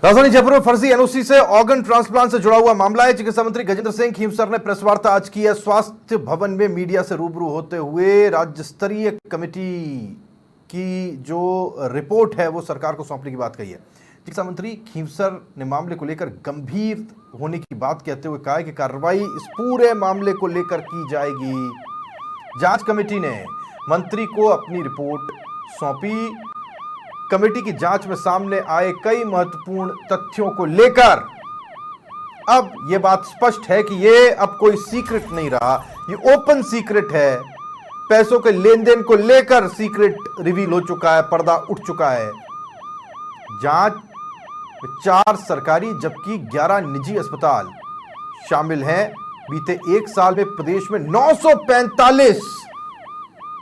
राजधानी जयपुर में फर्जी एनओसी से ऑर्गन ट्रांसप्लांट से जुड़ा हुआ मामला है। चिकित्सा मंत्री गजेंद्र सिंह खींवसर ने प्रेस वार्ता आज की है। स्वास्थ्य भवन में मीडिया से रूबरू होते हुए राज्य स्तरीय कमेटी की जो रिपोर्ट है वो सरकार को सौंपने की बात कही है। चिकित्सा मंत्री खींवसर ने मामले को लेकर गंभीर होने की बात कहते हुए कहा है कि कार्रवाई इस पूरे मामले को लेकर की जाएगी। जांच कमेटी ने मंत्री को अपनी रिपोर्ट सौंपी। कमेटी की जांच में सामने आए कई महत्वपूर्ण तथ्यों को लेकर अब यह बात स्पष्ट है कि यह अब कोई सीक्रेट नहीं रहा, ये ओपन सीक्रेट है। पैसों के लेन देन को लेकर सीक्रेट रिवील हो चुका है, पर्दा उठ चुका है। जांच में 4 सरकारी जबकि 11 निजी अस्पताल शामिल हैं। बीते 1 साल में प्रदेश में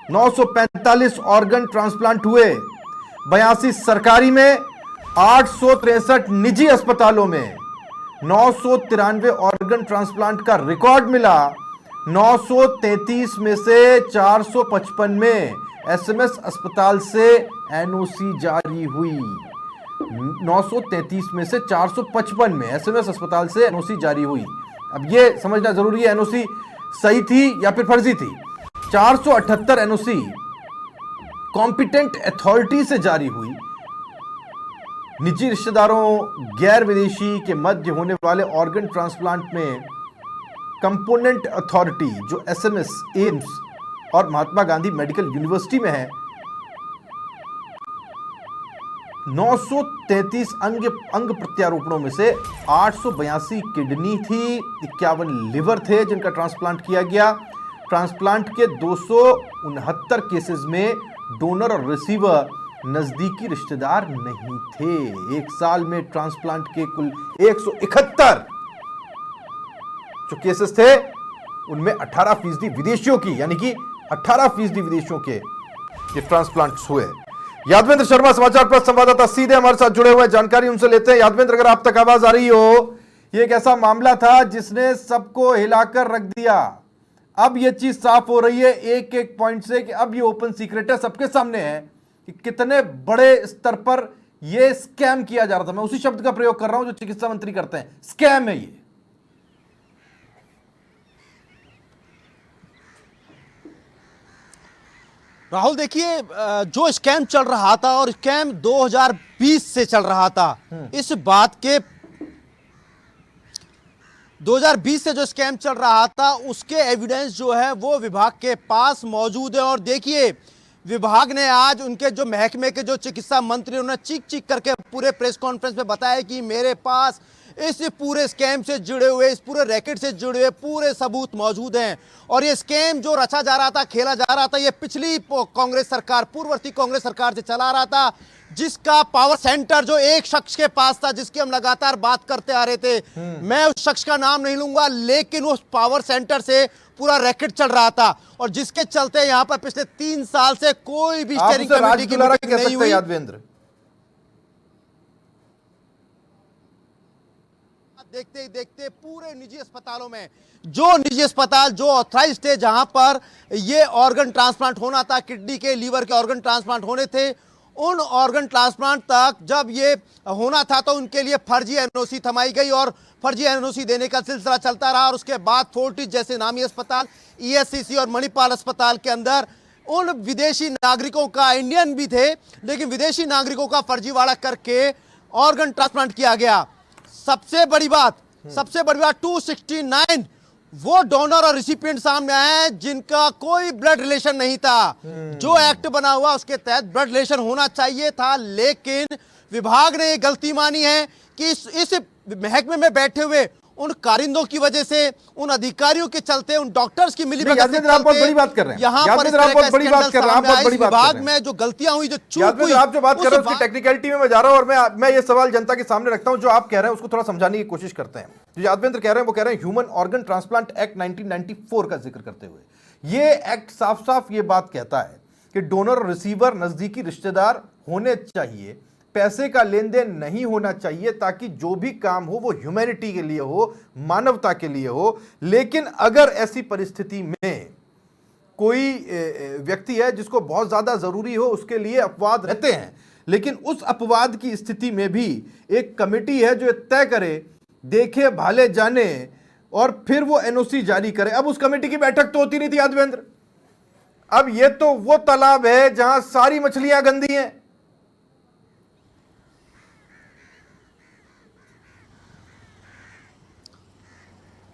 945 ऑर्गन ट्रांसप्लांट हुए। 82 सरकारी में, 863 निजी अस्पतालों में 993 ऑर्गन ट्रांसप्लांट का रिकॉर्ड मिला। 933 में से 455 में एसएमएस अस्पताल से एनओसी जारी हुई। 933 में से 455 में एसएमएस अस्पताल से एनओसी जारी हुई। अब यह समझना जरूरी है, एनओसी सही थी या फिर फर्जी थी। 478 एनओसी कॉम्पिटेंट अथॉरिटी से जारी हुई। निजी रिश्तेदारों, गैर विदेशी के मध्य होने वाले ऑर्गन ट्रांसप्लांट में कंपोनेंट अथॉरिटी जो एसएमएस, एम्स और महात्मा गांधी मेडिकल यूनिवर्सिटी में है। 933 अंग प्रत्यारोपणों में से 882 किडनी थी, 51 लिवर थे जिनका ट्रांसप्लांट किया गया। ट्रांसप्लांट के 269 केसेस में डोनर और रिसीवर नजदीकी रिश्तेदार नहीं थे। 1 साल में ट्रांसप्लांट के कुल 171 जो केसेस थे उनमें 18% विदेशियों की, यानी कि 18% विदेशियों के ये ट्रांसप्लांट्स हुए। यादवेंद्र शर्मा समाचार प्लस संवाददाता सीधे हमारे साथ जुड़े हुए हैं, जानकारी उनसे लेते हैं। यादवेंद्र, अगर आप तक आवाज आ रही हो, ये एक ऐसा मामला था जिसने सबको हिलाकर रख दिया। अब यह चीज साफ हो रही है एक एक पॉइंट से कि अब ये ओपन सीक्रेट है, सबके सामने है कि कितने बड़े स्तर पर यह स्कैम किया जा रहा था। मैं उसी शब्द का प्रयोग कर रहा हूं जो चिकित्सा मंत्री करते हैं, स्कैम है ये। राहुल, देखिए, जो स्कैम चल रहा था और स्कैम 2020 से चल रहा था, इस बात के 2020 से जो स्कैम चल रहा था उसके एविडेंस जो है वो विभाग के पास मौजूद है। और देखिए, विभाग ने आज उनके जो महकमे के जो चिकित्सा मंत्री उन्होंने चीख चीख करके पूरे प्रेस कॉन्फ्रेंस में बताया कि मेरे पास इस पूरे स्कैम से जुड़े हुए, इस पूरे रैकेट से जुड़े हुए पूरे सबूत मौजूद हैं। और ये स्कैम जो रचा जा रहा था, खेला जा रहा था, ये पिछली कांग्रेस सरकार, पूर्ववर्ती कांग्रेस सरकार से चला रहा था, जिसका पावर सेंटर जो एक शख्स के पास था, जिसकी हम लगातार बात करते आ रहे थे। मैं उस शख्स का नाम नहीं लूंगा, लेकिन उस पावर सेंटर से पूरा रैकेट चल रहा था और जिसके चलते यहां पर पिछले 3 साल से कोई भी स्टीयरिंग कमेटी की मीटिंग नहीं हुई। यादवेंद्र, देखते ही देखते पूरे निजी अस्पतालों में, जो निजी अस्पताल जो ऑथराइज्ड थे, जहां पर ये ऑर्गन ट्रांसप्लांट होना था, किडनी के, लीवर के ऑर्गन ट्रांसप्लांट होने थे, उन ऑर्गन ट्रांसप्लांट तक जब ये होना था तो उनके लिए फर्जी एनओसी थमाई गई और फर्जी एनओसी देने का सिलसिला चलता रहा। और उसके बाद फोर्टिस जैसे नामी अस्पताल, ईएससीसी और मणिपाल अस्पताल के अंदर उन विदेशी नागरिकों का, इंडियन भी थे लेकिन विदेशी नागरिकों का फर्जीवाड़ा करके ऑर्गन ट्रांसप्लांट किया गया। सबसे बड़ी बात 269 वो डोनर और रिसिपिएंट सामने आए जिनका कोई ब्लड रिलेशन नहीं था। जो एक्ट बना हुआ उसके तहत ब्लड रिलेशन होना चाहिए था, लेकिन विभाग ने ये गलती मानी है कि इस महकमे में बैठे हुए उन कारिंदों की वजह से, उन अधिकारियों के चलते, उन डॉक्टर्स की मिलीभगत से आप बहुत बड़ी बात कर रहे हैं। यहाँ पर विभाग में जो गलतियां हुई, जो चूक हुई, आप जो बात कर रहे हैं उसकी टेक्निकलिटी में मैं जा रहा हूं और मैं ये सवाल जनता के सामने रखता हूं। जो आप कह रहे हैं उसको थोड़ा समझाने की कोशिश करते हैं। जो यादवेंद्र कह रहे हैं वो कह रहे हैं ह्यूमन ऑर्गन ट्रांसप्लांट एक्ट 1994 का जिक्र करते हुए ये एक्ट साफ साफ ये बात कहता है कि डोनर और रिसीवर नजदीकी रिश्तेदार होने चाहिए, पैसे का लेन देन नहीं होना चाहिए, ताकि जो भी काम हो वो ह्यूमैनिटी के लिए हो, मानवता के लिए हो। लेकिन अगर ऐसी परिस्थिति में कोई व्यक्ति है जिसको बहुत ज्यादा जरूरी हो, उसके लिए अपवाद रहते हैं, लेकिन उस अपवाद की स्थिति में भी एक कमेटी है जो तय करे, देखे भाले जाने और फिर वो एनओसी जारी करे। अब उस कमेटी की बैठक तो होती नहीं थी यादवेंद्र। अब ये तो वो तालाब है जहां सारी मछलियां गंदी हैं।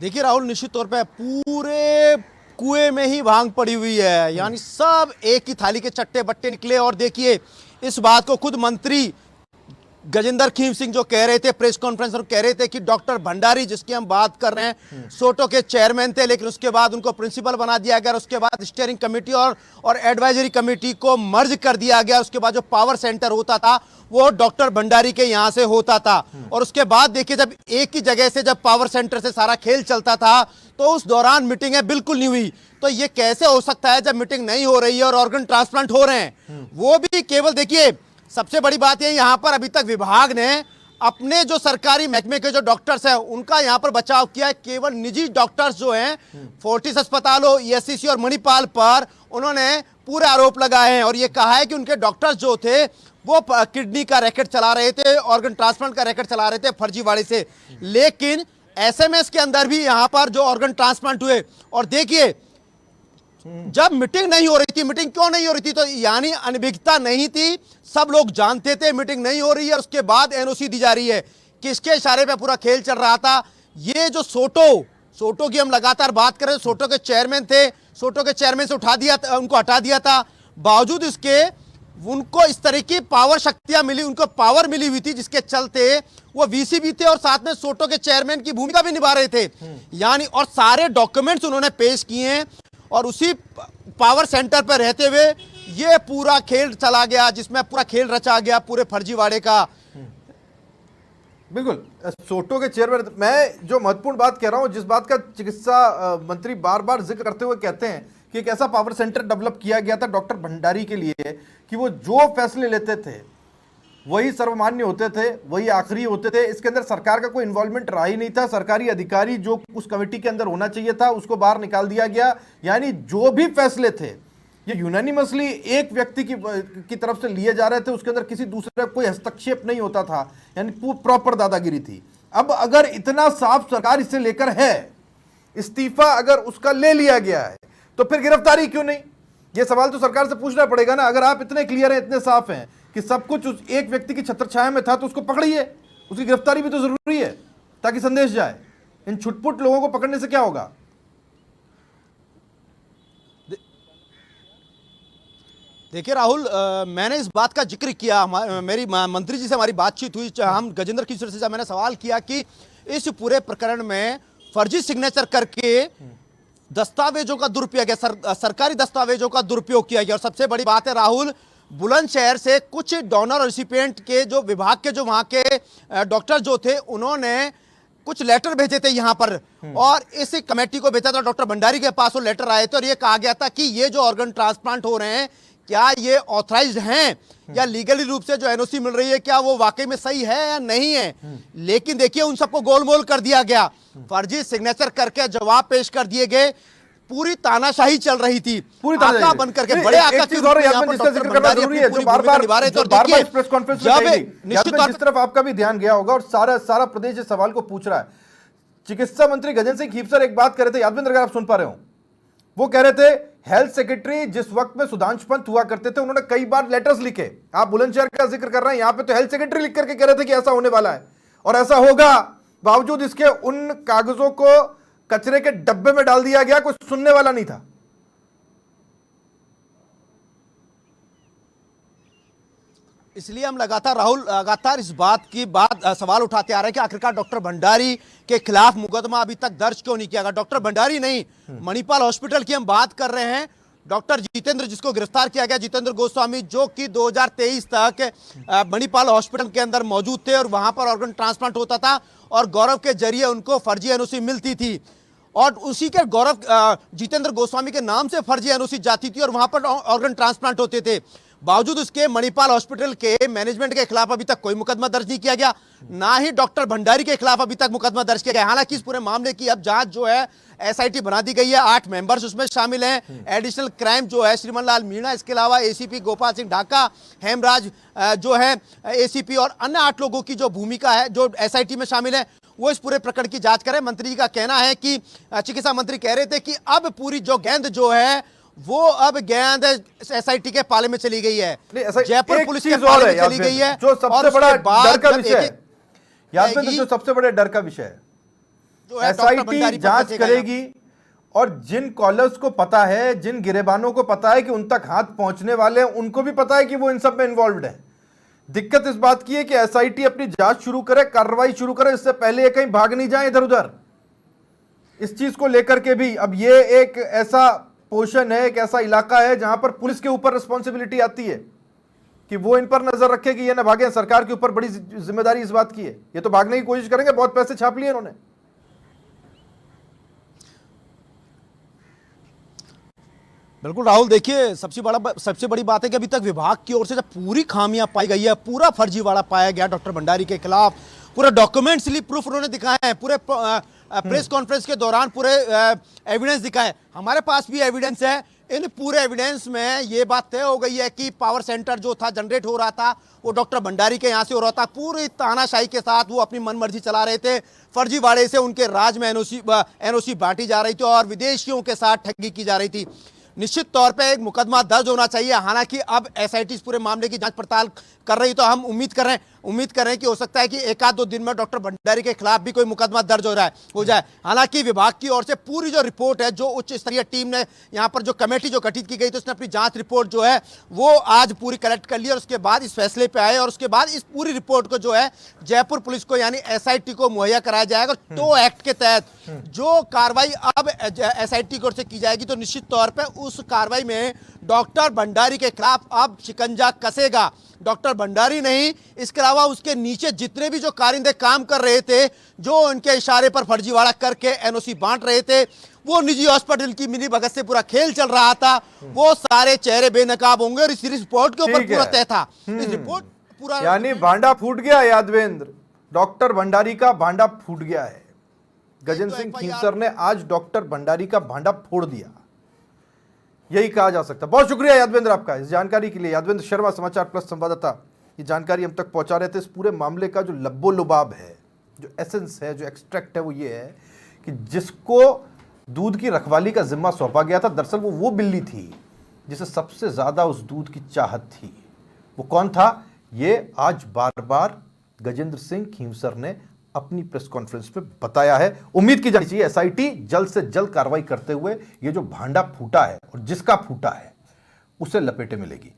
देखिए राहुल, निश्चित तौर पे पूरे कुएं में ही भांग पड़ी हुई है, यानी सब एक ही थाली के चट्टे बट्टे निकले। और देखिए, इस बात को खुद मंत्री गजेंद्र खीम सिंह जो कह रहे थे प्रेस कॉन्फ्रेंस में, कह रहे थे कि डॉक्टर भंडारी जिसकी हम बात कर रहे हैं सोटो के चेयरमैन थे, लेकिन उसके बाद उनको प्रिंसिपल बना दिया गया, उसके बाद स्टीयरिंग कमेटी और एडवाइजरी कमेटी को मर्ज कर दिया गया। उसके बाद जो पावर सेंटर होता था वो डॉक्टर भंडारी के यहां से होता था। और उसके बाद देखिए, जब एक ही जगह से जब पावर सेंटर से सारा खेल चलता था तो उस दौरान मीटिंगें बिल्कुल नहीं हुई। तो ये कैसे हो सकता है जब मीटिंग नहीं हो रही है और ऑर्गन ट्रांसप्लांट हो रहे हैं? वो भी केवल, देखिए सबसे बड़ी बात है यहां पर अभी तक विभाग ने अपने जो सरकारी महकमे के जो डॉक्टर्स हैं उनका यहां पर बचाव किया है। केवल निजी डॉक्टर्स जो हैं फोर्टिस अस्पताल हो, ईएससीसी और मणिपाल पर उन्होंने पूरे आरोप लगाए हैं और ये कहा है कि उनके डॉक्टर्स जो थे वो किडनी का रैकेट चला रहे थे, ऑर्गन ट्रांसप्लांट का रैकेट चला रहे थे फर्जीवाड़े से। लेकिन एसएमएस के अंदर भी यहां पर जो ऑर्गन ट्रांसप्लांट हुए, और देखिए जब मीटिंग नहीं हो रही थी, मीटिंग क्यों नहीं हो रही थी? तो यानी अनभिज्ञता नहीं थी, सब लोग जानते थे मीटिंग नहीं हो रही है, उसके बाद एनओसी दी जा रही है। किसके इशारे पे पूरा खेल चल रहा था? ये जो सोटो की हम लगातार बात करें, सोटो के चेयरमैन थे, सोटो के चेयरमैन से उनको हटा दिया था। बावजूद इसके उनको इस तरह की पावर शक्तियां मिली, उनको पावर मिली हुई थी जिसके चलते वो वीसी भी थे और साथ में सोटो के चेयरमैन की भूमिका भी निभा रहे थे। यानी और सारे डॉक्यूमेंट्स उन्होंने पेश किए हैं और उसी पावर सेंटर पर रहते हुए ये पूरा खेल चला गया, जिसमें पूरा खेल रचा गया पूरे फर्जीवाड़े का। बिल्कुल, सोटो के चेयरमैन, मैं जो महत्वपूर्ण बात कह रहा हूं, जिस बात का चिकित्सा मंत्री बार बार जिक्र करते हुए कहते हैं कि एक ऐसा पावर सेंटर डेवलप किया गया था डॉक्टर भंडारी के लिए कि वो जो फैसले लेते थे वही सर्वमान्य होते थे, वही आखिरी होते थे। इसके अंदर सरकार का कोई इन्वॉल्वमेंट रहा ही नहीं था। सरकारी अधिकारी जो उस कमेटी के अंदर होना चाहिए था उसको बाहर निकाल दिया गया। यानी जो भी फैसले थे ये यूनानिमसली एक व्यक्ति की तरफ से लिए जा रहे थे, उसके अंदर किसी दूसरे कोई हस्तक्षेप नहीं होता था, यानी प्रॉपर दादागिरी थी। अब अगर इतना साफ सरकार इसे लेकर है, इस्तीफा अगर उसका ले लिया गया है, तो फिर गिरफ्तारी क्यों नहीं? ये सवाल तो सरकार से पूछना पड़ेगा ना। अगर आप इतने क्लियर हैं, इतने साफ हैं कि सब कुछ उस एक व्यक्ति की छत्रछाया में था, तो उसको पकड़िए, उसकी गिरफ्तारी भी तो जरूरी है ताकि संदेश जाए। इन छुटपुट लोगों को पकड़ने से क्या होगा? देखिए राहुल, मैंने इस बात का जिक्र किया, मेरी मंत्री जी से हमारी बातचीत हुई, हम गजेंद्र किशोर से मैंने सवाल किया कि इस पूरे प्रकरण में फर्जी सिग्नेचर करके दस्तावेजों का दुरुपयोग किया, सरकारी दस्तावेजों का दुरुपयोग किया गया। और सबसे बड़ी बात है राहुल, बुलंदशहर से कुछ डोनर और रिसिपिएंट के जो विभाग के जो वहां के डॉक्टर जो थे उन्होंने कुछ लेटर भेजे थे यहां पर, और इस कमेटी को भेजा था डॉक्टर भंडारी के पास। वो लेटर आए थे और ये कहा गया था कि ये जो ऑर्गन ट्रांसप्लांट हो रहे हैं क्या ये ऑथराइज्ड हैं या लीगली रूप से जो एनओसी मिल रही है क्या वो वाकई में सही है या नहीं है। लेकिन देखिए उन सबको गोलमोल कर दिया गया, फर्जी सिग्नेचर करके जवाब पेश कर दिए गए। पूरी तानाशाही चल रही थी, पूरी आका बन करके बड़े आका की जिसका जिक्र करना जरूरी है, जो बार-बार इस प्रेस कॉन्फ्रेंस में निश्चित जिस तरफ आपका भी ध्यान गया होगा और सारा प्रदेश इस सवाल को पूछ रहा है। चिकित्सा मंत्री गजेंद्र सिंह खीपसर एक बात कर रहे थे, यादवेंद्र अगर आप सुन पा रहे हो, वो कह रहे थे हेल्थ सेक्रेटरी जिस वक्त में सुधांशु पंत हुआ करते थे उन्होंने कई बार लेटर्स लिखे। आप बुलंदशहर का जिक्र कर रहे हैं, यहां पे तो हेल्थ सेक्रेटरी लिख करके कह रहे थे कि ऐसा होने वाला है और ऐसा होगा। बावजूद इसके उन कागजों को कचरे के डब्बे में डाल दिया गया, कोई सुनने वाला नहीं था। इसलिए हम लगातार इस बात सवाल उठाते आ रहे हैं कि आखिरकार डॉक्टर भंडारी के खिलाफ मुकदमा अभी तक दर्ज क्यों नहीं किया गया। डॉक्टर भंडारी नहीं, मणिपाल हॉस्पिटल की हम बात कर रहे हैं। डॉक्टर जितेंद्र, जिसको गिरफ्तार किया गया, जितेंद्र गोस्वामी, जो कि 2023 तक मणिपाल हॉस्पिटल के अंदर मौजूद थे और वहां पर ऑर्गन ट्रांसप्लांट होता था और गौरव के जरिए उनको फर्जी एनओसी मिलती थी और उसी के जितेंद्र गोस्वामी के नाम से फर्जी एनओसी जाती थी और वहां पर ऑर्गन ट्रांसप्लांट होते थे। बावजूद उसके मणिपाल हॉस्पिटल के मैनेजमेंट के खिलाफ अभी तक कोई मुकदमा दर्ज नहीं किया गया, ना ही डॉक्टर भंडारी के खिलाफ अभी तक मुकदमा दर्ज किया गया। हालांकि इस पूरे मामले की अब जांच जो है एसआईटी बना दी गई है, 8 मेंबर्स उसमें शामिल हैं। एडिशनल क्राइम जो है श्रीमन लाल मीणा, इसके अलावा एसीपी गोपाल सिंह ढाका, हेमराज जो है एसीपी और अन्य 8 लोगों की जो भूमिका है जो एसआईटी में शामिल है वो इस पूरे प्रकरण की जांच करें। मंत्री जी का कहना है कि चिकित्सा मंत्री कह रहे थे कि अब पूरी जो गेंद जो है वो अब गेंद एसआईटी के पाले में चली गई है, जयपुर पुलिस के पाले में चली गई है। जो सबसे बड़ा डर का विषय है, याद में जो सबसे बड़े डर का विषय है, एसआईटी जांच करेगी और जिन कॉलर्स को पता है, जिन गिरेबानों को पता है कि उन तक हाथ पहुंचने वाले हैं, उनको भी पता है कि वो इन सब में इन्वॉल्व है। दिक्कत इस बात की है कि एसआईटी अपनी जांच शुरू करे, कार्रवाई शुरू करे, इससे पहले ये कहीं भाग नहीं जाए इधर उधर। इस चीज को लेकर के भी अब ये एक ऐसा पोर्शन है, एक ऐसा इलाका है जहां पर पुलिस के ऊपर रिस्पॉन्सिबिलिटी आती है कि वो इन पर नजर रखे कि ये ना भागे। सरकार के ऊपर बड़ी जिम्मेदारी इस बात की है। ये तो भागने की कोशिश करेंगे, बहुत पैसे छाप लिए इन्होंने। बिल्कुल राहुल, देखिए सबसे बड़ी बात है कि अभी तक विभाग की ओर से जब पूरी खामियां पाई गई है, पूरा फर्जीवाड़ा पाया गया डॉक्टर भंडारी के खिलाफ, पूरा डॉक्यूमेंट्सली प्रूफ उन्होंने दिखाए हैं, पूरे प्रेस कॉन्फ्रेंस के दौरान पूरे एविडेंस दिखाए। हमारे पास भी एविडेंस है। इन पूरे एविडेंस में ये बात तय हो गई है कि पावर सेंटर जो था जनरेट हो रहा था वो डॉक्टर भंडारी के यहाँ से हो रहा था। पूरी तानाशाही के साथ वो अपनी मनमर्जी चला रहे थे। फर्जीवाड़े से उनके राज में एनओसी बांटी जा रही थी और विदेशियों के साथ ठगी की जा रही थी। निश्चित तौर पे एक मुकदमा दर्ज होना चाहिए। हालांकि अब एसआईटी इस पूरे मामले की जांच पड़ताल कर रही, तो हम उम्मीद कर रहे हैं कि हो सकता है कि 1-2 दिन में डॉक्टर भंडारी के खिलाफ भी कोई मुकदमा दर्ज हो जाए। हालांकि विभाग की ओर से पूरी जो रिपोर्ट है, जो उच्च स्तरीय टीम ने यहाँ पर जो कमेटी जो गठित की गई थी, उसने अपनी जांच रिपोर्ट जो है वो आज पूरी कलेक्ट कर ली और उसके बाद इस फैसले पे आए और उसके बाद इस पूरी रिपोर्ट को जो है जयपुर पुलिस को यानी एसआईटी को मुहैया कराया जाएगा। तो एक्ट के तहत जो कार्रवाई अब एसआईटी की ओर से की जाएगी, तो निश्चित तौर पर उस कार्रवाई में डॉक्टर भंडारी के खिलाफ अब शिकंजा कसेगा। डॉक्टर भंडारी नहीं, इसके अलावा उसके नीचे जितने भी जो कारिंदे काम कर रहे थे, जो उनके इशारे पर फर्जीवाड़ा करके एनओसी बांट रहे थे, वो निजी हॉस्पिटल की मिली भगत से पूरा खेल चल रहा था, वो सारे चेहरे बेनकाब होंगे। और इस रिपोर्ट के ऊपर पूरा तय था। इस रिपोर्ट पूरा यानी भांडा फूट गया यादवेंद्र, डॉक्टर भंडारी का भांडा फूट गया है। गजेंद्र सिंह खींवसर ने आज डॉक्टर भंडारी का भांडा फोड़ दिया, यही कहा जा सकता है। बहुत शुक्रिया यादवेंद्र आपका इस जानकारी के लिए। यादवेंद्र शर्मा, समाचार प्लस संवाददाता, ये जानकारी हम तक पहुंचा रहे थे। इस पूरे मामले का जो लब्बो लुबाब है, जो एसेंस है, जो एक्सट्रैक्ट है, वो ये है कि जिसको दूध की रखवाली का जिम्मा सौंपा गया था, दरअसल वो बिल्ली थी जिसे सबसे ज्यादा उस दूध की चाहत थी। वो कौन था, ये आज बार बार गजेंद्र सिंह खींवसर ने अपनी प्रेस कॉन्फ्रेंस में बताया है। उम्मीद की जानी चाहिए एसआईटी जल्द से जल्द कार्रवाई करते हुए ये जो भांडा फूटा है और जिसका फूटा है उसे लपेटे मिलेगी।